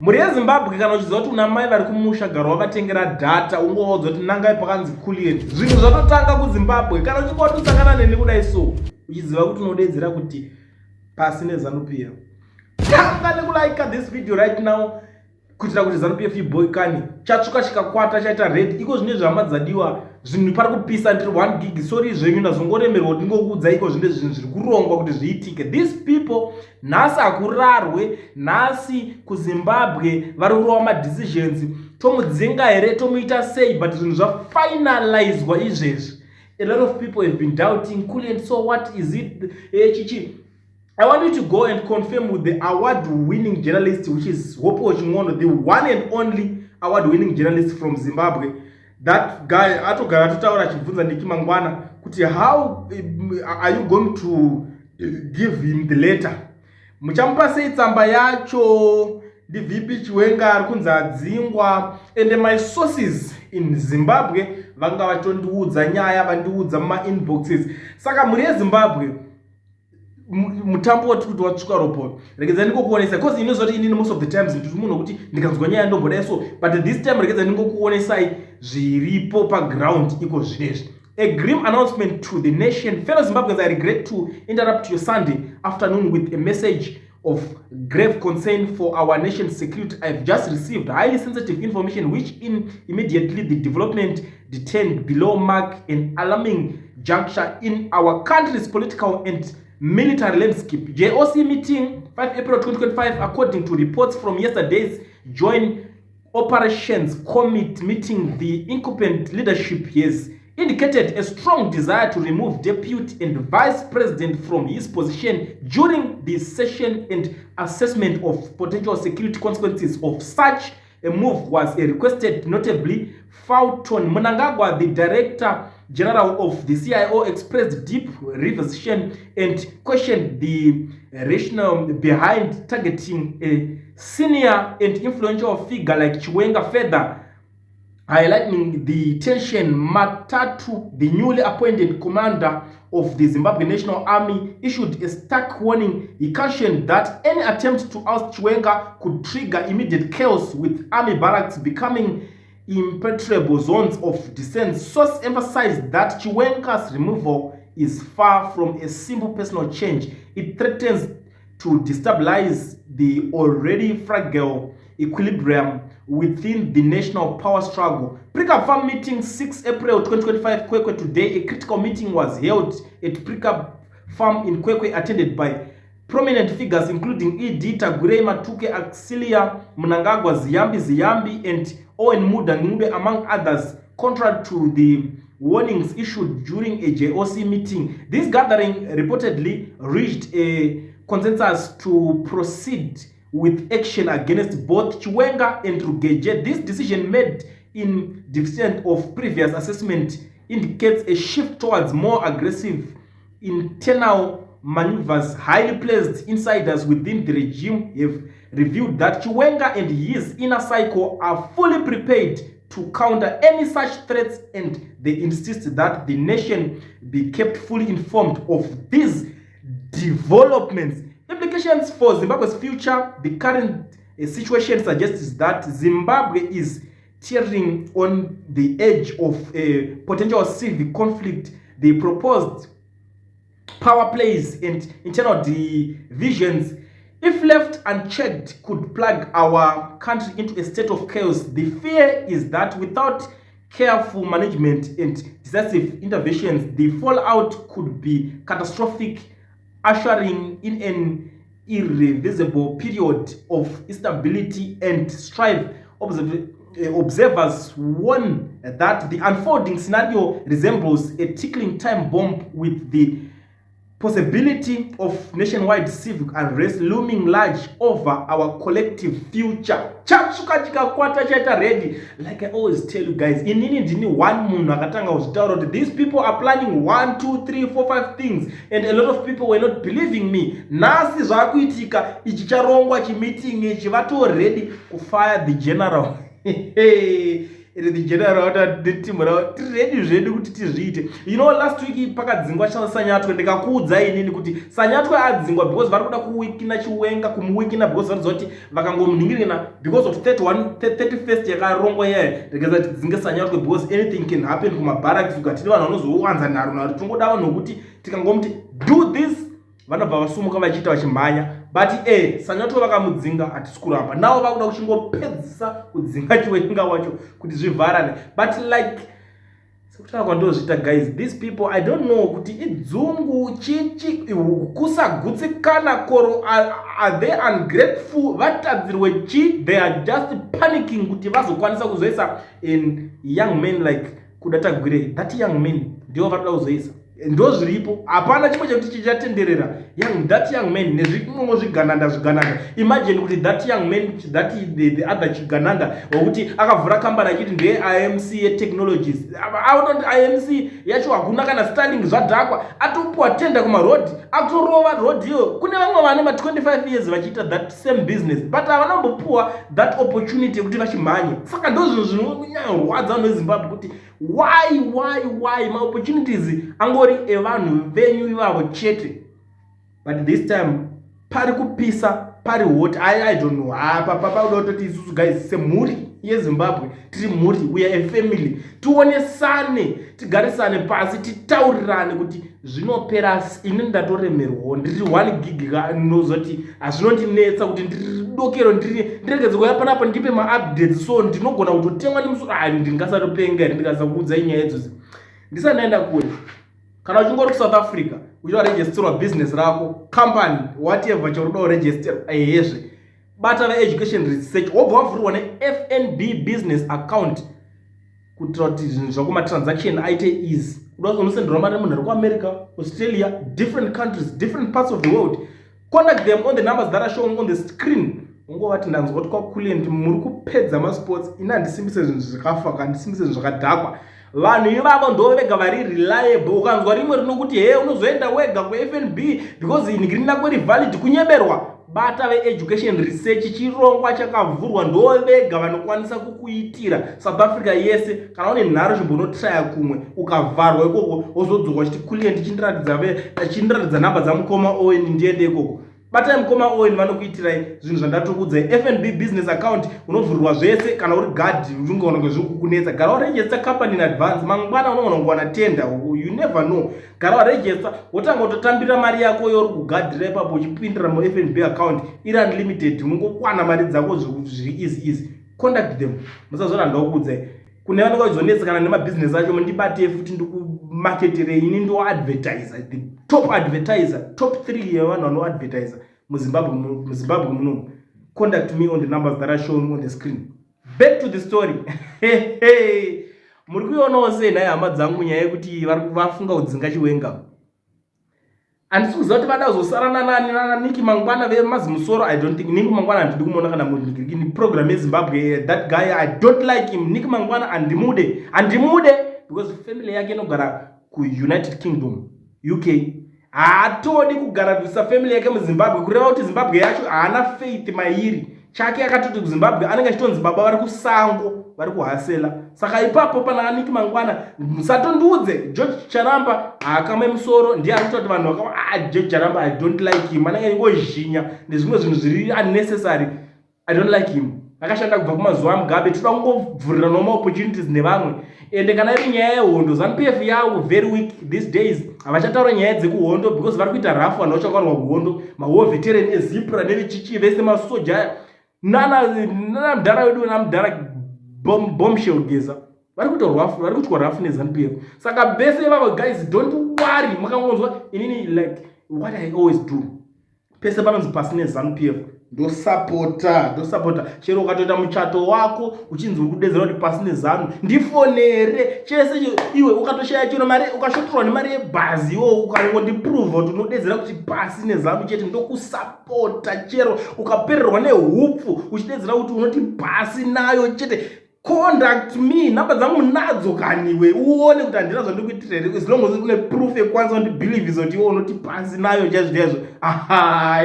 Muri yeZimbabwe kana uchiziva kuti una mai vari kumusha garo wavatengera data ungoudza kuti nangai pakanzi Kulieni. Zvinhu zvatotanga kuZimbabwe kana uchinge watosangana neni kudai so uchiziva kuti unodedzera kuti pasi neZANU-PF. Tanga nekulike this video right now kuitira kuti ZANU-PF iboyikani. Chatsvuka chikakwata chaita red iko zvine zvamadzadiwa zvinhu pari kupisa ndiri 1 gig sorry zvenyu ndazongoremerwa kuti ndingokuudza iko zvine zvinhu zviri kurongwa kuti zviitike. These people nhasi hakurarwe nhasi kuZimbabwe vari kurova madecisions tomudzinga here tomuita sei but zvinhu zvafinalizwa izvezvi. A lot of people have been doubting Kulieni, so what is it chichi. I want you to go and confirm with the award-winning journalist, which is Hope Oching'ondo, the one and only award-winning journalist from Zimbabwe. That guy, atogara totaura achibvunza Niki Mangwana kuti how are you going to give him the letter? Muchamupa sei tsamba yacho? The VP Chiwenga ari kunzi adzingwa, and my sources in Zimbabwe vanga vatondiudza nyaya vandiudza muma inboxes. Saka muri yeZimbabwe mutambo wati kuti watsvuka ropo regedza ndingokuonesa because inozoti inini most of the times ndiri munhu kuti ndikanzwa nyaya ndombodai so but this time regedza ndingokuonesai zviripo paground iko zvinezvi. A grim announcement to the nation. Fellow Zimbabweans, I regret to interrupt your Sunday afternoon with a message of grave concern for our nation's security. I've just received highly sensitive information which immediately the development detained below mark an alarming juncture in our country's political and military landscape. JOC meeting 5 April 2025, according to reports from yesterday's Joint Operations Committee meeting, the incumbent leadership has indicated a strong desire to remove Deputy and Vice President from his position during the session, and assessment of potential security consequences of such a move was requested. Notably, Fulton Mnangagwa, the Director General of the CIO, expressed deep revulsion and questioned the rationale behind targeting a senior and influential figure like Chiwenga, further highlighting the tension. Matatu, the newly appointed commander of the Zimbabwe National Army, issued a stark warning. He cautioned that any attempt to oust Chiwenga could trigger immediate chaos, with army barracks becoming impenetrable zones of dissent. Source emphasized that Chiwenga's removal is far from a simple personal change. It threatens to destabilize the already fragile equilibrium within the national power struggle. Precab Farm meeting 6 April 2025, Kwekwe. Today, a critical meeting was held at Precab Farm in Kwekwe, attended by prominent figures including E.D. Tagurei Matuke, Auxilia Mnangagwa, Ziyambi, and Owen Muda Ngube, among others. Contrary to the warnings issued during a JOC meeting, this gathering reportedly reached a consensus to proceed with action against both Chiwenga and Rugeje. This decision, made in defiance of previous assessment, indicates a shift towards more aggressive internal maneuvers. Highly placed insiders within the regime have revealed that Chiwenga and his inner cycle are fully prepared to counter any such threats, and they insist that the nation be kept fully informed of these developments. Implications for Zimbabwe's future. The current situation suggests that Zimbabwe is teetering on the edge of a potential civil conflict. The proposed power plays and internal divisions, if left unchecked, could plunge our country into a state of chaos. The fear is that without careful management and decisive interventions, the fallout could be catastrophic, ushering in an irreversible period of instability and strife. Observers warn that the unfolding scenario resembles a tickling time bomb, with the possibility of nationwide civic unrest looming large over our collective future. Chatsuka chikakwata chaita ready. Like I always tell you guys, inini ndini one munhu akatanga kuzvitaura kuti these people are planning 1, 2, 3, 4, 5 things, and a lot of people were not believing me. Nhasi zvakuitika, ichi charongwa chimeeting ichi, vato ready to fire the general. the general Tommorow ready zvedu kuti tizviite. You know, last week pakadzingwa Sanyatwe ndikakuudza inini kuti Sanyatwe adzingwa because vari kuda kuwikina Chiwenga kumuwikina because vari kuti vakangomuningirina because of 31st yakarongwa yaye ndikaza tidzinge Sanyatwe because anything can happen kumabarracks ukati vanhu vanozowanza nharo tingoda vanhu kuti tikangomuti do this vanobva vasumuka vachiita vachimhanya. But Sanyatwe vakamudzinga hatisi kuramba navo vakuda kuchingopedzisa kudzinga Chiwenga wacho kuti zvivharane. But like sekutanga kwandozviita guys, these people I don't know kuti idzungu chichi kusagutsikana koro are they ungrateful vatadzirwe chi they are just panicking kuti vazokwanisa kuzoisa in young men like kuda tagwire that young men ndivo varikuda kuzoisa ndo zviripo hapana chimwe chekuti chichatenderera that young man nezvimwe zvigananda. Imagine kuti that young man that the other chigananda wokuti akavhura kambani achiti ndeye IMC technologies aunoti IMC yacho hakuna kana styling zvadhakwa atopuwa tenda kumarod akutorova road iyo kune vamwe vane ma 25 years vachiita that same business but havanambopuwa that opportunity yekuti vachimhanye. Saka ndo zvinhu zvinonyanyarwadza vanhu veZimbabwe kuti why ma opportunities angori evanhu venyu ivavo chete. But this time pari kupisa pari hot I don't know papa udototi isusu guys semhuri yeZimbabwe tiri mhuri we are a family tuonesane tigarisane pasi titaurirane kuti zvinopera ini ndatoremerwawo ndiri 1 gig nozoti hazvinondinetsa kuti ndiridokero ndiregedze kuya panapo ndipe ma-updates so ndinogona kutotengwa nemusoro ndingasatopenga here ndikasakuudzai nyaya idzozi ndisanaenda kure. Kana uchingori kuSouth Africa uchiwaregisterwa business rako company whatever chaunoda kuregisterwa yezve bata vaeducation research wobva wavhurwa neFNB business account kuitira kuti zvinhu zvakumatransaction aite easy. Unosenderwa mari munhu ari kuAmerica, Australia, different countries, different parts of the world. Contact them on the numbers that are showing on the screen. Ungovati ndanzwa kuti kwakulen muri kupedza masports ina handisimbise zvinhu zvakafa handisimbise zvinhu zvakadhakwa. Vanhu ivavo ndo vega vari reliable. Ukanzwa rimwe rinokuti unozoenda wega kuFNB because inigirina kweri valid kunyeberwa bata veeducation research chirongwa chakavhurwa ndo vega vanokwanisa kukuitira. South Africa yese kana une nharo chimbonotraya kumwe ukavharwa ikoko wozodzoka chiti client chindiratidza namba dzamukoma Owen ndiende ikoko bata mukoma Owen vanokuitirai zvinhu zvandatokuudzai. FNB business account unovhurwa zvese kana uri guard unongoona ngezvikukunetsa gara waregister company in advance mangwana unoona kuwana tender you never know. Gara waregister wotanga kutotambira mari yako yori kugadhira ipapo uchipindira mu FNB account iri unlimited ungokwana mari dzako zviri easy. Contact them musazoranda kuudzai kune vanenge vachizonetsa kana nemabusiness acho mundibate futi ndikumarketere ini ndo advertiser the top advertiser top 3 yevanhu vanoadvertiser muZimbabwe munomu. Contact me on the numbers that are shown on the screen. Back to the story. Muri kuionawo sei nhai hama dzangu nyaya yekuti vafunga kudzinga Chiwenga. Handisi kuziva kuti vada kuzosarana nani Niki Mangwana vemazimusoro. I don't think Niki Mangwana handidi kumuona kana muni program yeZimbabwe. That guy I don't like him. Niki Mangwana andimude because family yake inogara kuUnited Kingdom UK. Haatodi kugara kuisa family yake muZimbabwe kureva kuti Zimbabwe yacho haana faith mairi chake akatoti kuZimbabwe anenge achitonzi Zimbabwe vari kusango vari kuhasela. Saka ipapo pana Niki Mangwana musatondiudze George Charamba haakama musoro ndiye ari kutoti vanhu vakava George Charamba I don't like him anenge ngozhinya nezvimwe zvinhu zviri unnecessary. I don't like him. Akashanda kubva kumazuva aMugabe toda kungovhurira noma opportunities nevamwe ende kana iri nyaya yehondo ZANU-PF yavo very weak these days havachataura nyaya dzekuhondo because vari kuita rafu vanhu vachakwanwa kuhondo mahor veteran eZipra nevechichi vese masoja nana mudhara wedu namudhara bombshell geza vari kutwa rafu neZANU-PF. Saka bese ivavo guys don't worry makangonzwa inini like what I always do pese panonzi pasine ZANU-PF ndosapota chero ukatoita muchato wako uchinzi uri kudedzera kuti pasine ZANU ndifonere chese iwe ukatoshaya chino mari ukashotorwa nemari yebhazi iwo ukangondiprove kuti unodedzera kuti pasine ZANU chete ndokusapota chero ukapererwa nehupfu uchidedzera kuti unoti bhasi nayo chete contact me, namba dzangu nadzo kaniwe uone kuti handina zvandikuitira here, as long as une proof yekwanisa kundibelieve zoti iwe unoti pasi nayo chaizvo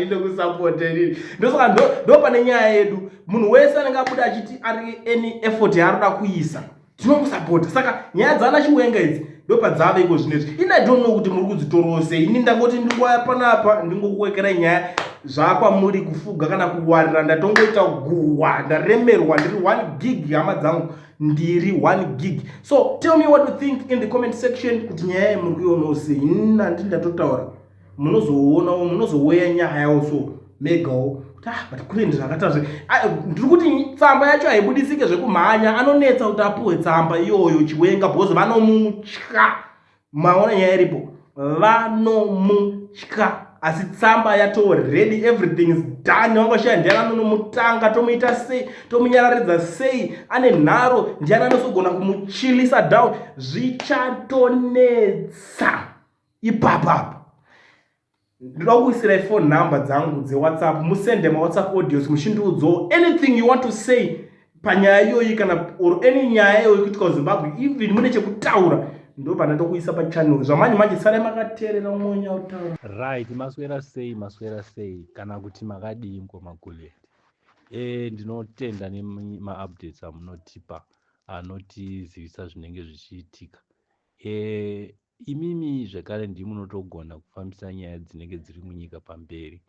inokusapota inini. Ndosaka ndo pane nyaya yedu, munhu wese anenge abuda achiti ari any effort yaanoda kuisa tinomusapota. Saka nyaya dzaana Chiwenga idzi ndo padzava iko zvinezvi. I don't know kuti muri kudzitorwa sei. Ini ndangoti ndinguya panapa ndingokuwekera nyaya zvakwamuri kufuga kana kuwarira, ndatongoita guhwa, ndaremerwa ndiri 1 gig hama dzangu, ndiri 1 gig. So tell me what you think in the comment section kuti nyaya iyi muri kuiona sei. Ini handini ndatotaura, munozoonawo, munozoweya nyaya yawo so megawo kuti but kune ndizvakatazve ndiri kuti tsamba yacho haibudisike zvekumhanya, anonetsa kuti apuwe tsamba iyoyo Chiwenga because vanomutya. Maona nyaya iripo, vanomutya. Asi tsamba yato ready, everything is done. Wangashaya ndiani anonomutanga, tomuita sei, tomunyararidza sei, ane nharo, ndiani anosogona kumuchilisa down. Zvichatonetsa ipapapo. Ndoda kuisira phone number dzangu dzeWhatsApp, musende maWhatsApp audios, muchindiudzawo anything you want to say panyaya iyoyi kana or any nyaya iyoyi kuitika kuZimbabwe, even mune chekutaura, ndo panatokuisa pachannel. Zvamanyi manje sare makateerera umwe utaura. Right, maswera sei kana kuti makadii mkomakuleti. Ndinotenda nema-updates amunotipa anotizivisa zvinenge zvichiitika. Imimi zvekare ndimunotogona kufambisa nyaya dzinenge dziri munyika pamberi,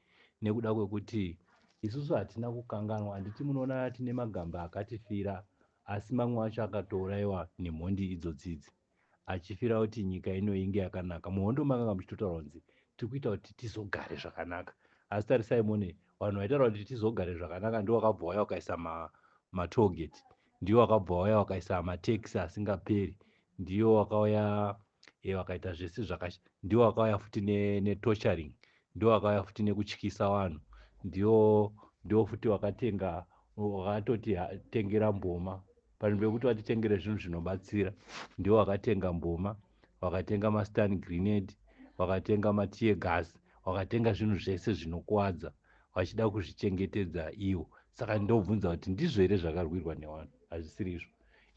nekuda kwekuti isusu hatina kukanganwa. Handiti munoona tine magamba akatifira, asi mamwe acho akatouraiwa nemhondi idzodzidzi, achifira kuti nyika ino inge yakanaka. Muhondo makanga muchitotaura kunzi tiri kuita kuti tizogare zvakanaka, asi tarisai mone vanhu vaitaura kuti tizogare zvakanaka ndio vakabva vauya vakaisa matogeti, ndio vakabva vauya vakaisa mateksi asingaperi, ndio vakauya vakaita zvese ndio vakauya futi netorturing, ndio vakauya futi nekutyisa vanhu, ndio futi vakatoti tengera mboma panhu pekuti vatitengere zvinhu zvinobatsira. Ndio vakatenga mboma, vakatenga mastun grenade, vakatenga matie gas, vakatenga zvinhu zvese zvinokuwadza vachida kuzvichengetedza ivo. Saka ndobvunza kuti ndizvo here zvakarwirwa nevanhu? Hazvisiri izvo.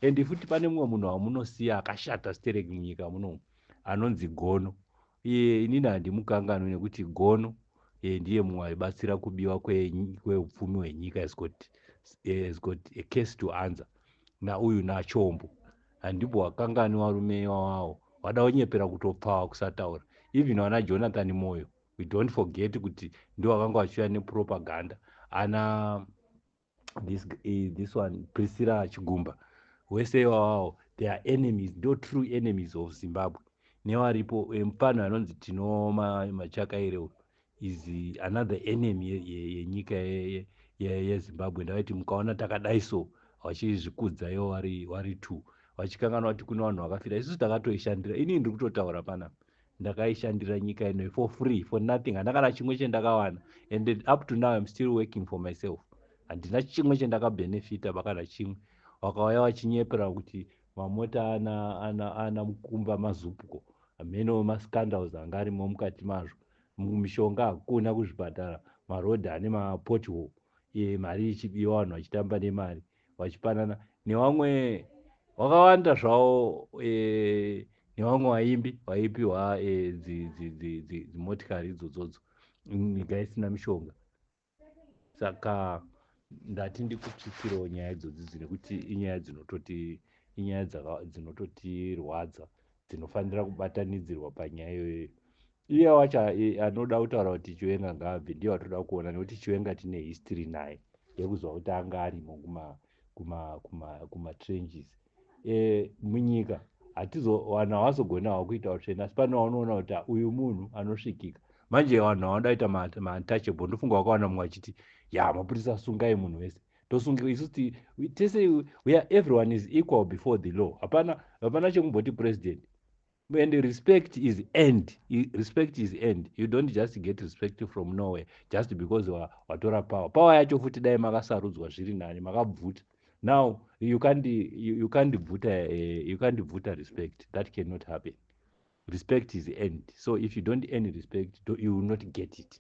Endi futi pane mumwe munhu wamunosiya akashata stereki munyika muno anonzi Gono. Inini handimukangano nekuti Gono ndiye mumwe aibatsira kubiwa kweupfumi hwenyika, has got a case to answer nauyu naChombo. Handibvo wakangani varume wavo vada kunyepera kutopfawa kusataura. Even vana Jonathan Moyo, we don't forget kuti ndio vakanga vachiuya nepropaganda. Ana this one Priscilla Chigumba, wese wavo they are enemies, ndio true enemies of Zimbabwe. Nevaripo mupano anonzi Tino Machakaire is another enemy yenyika yeZimbabwe. Ndavati mukaona takadai so vachizvikudza ivo vari two, vachikanganwa kuti kune vanhu vakafira. Isusu takatoishandira. Inini ndiri kutotaura panapa, ndakaishandira nyika ino for free, for nothing. Handina kana chimwe chendakawana, and up to now I'm still working for myself. Handina chimwe chendakabenefita pakana chimwe. Vakauya vachinyepera kuti mamota ana mukumba mazupko, ameno mascandals anga arimo mukati mazvo, mishonga hakuna kuzvipatara, marodhi ane mapothole, mari ichibiwa, vanhu vachitamba nemari vachipanana nevamwe wakawanda zvavo, nevamwe vaimbi vaipiwa dzimotikari idzodzodzo, nyika isina mishonga. Saka ndati ndikutsvikirawo nyaya idzodzi nekuti inyaya dzinototirwadza, dzinofanira kubatanidzirwa panyaya iyoyo. Iye wacho anoda kutaura kuti Chiwenga ngaabve ndiye watoda kuona, nekuti Chiwenga tine history naye yekuzwa kuti anga arimo kuma-trenches munyika. Vanhu havazogonawo kuita utsvene, asi pano vanoona kuti uyu munhu anosvikika. Manje vanhu havada kuita ma-untouchable. Ndofunga wakawana mumwe achiti mapurisa sungai munhu wese, tosungiwa isusu tese, everyone is equal before the law. Hapana chemumboti president. And respect is earned. Respect is earned. You don't just get respect from nowhere just because watora power. Power yacho futi dai makasarudzwa zviri nani, makabvuta. Now you can't vuta respect. That cannot happen. Respect is earned. So if you don't earn respect, you will not get it.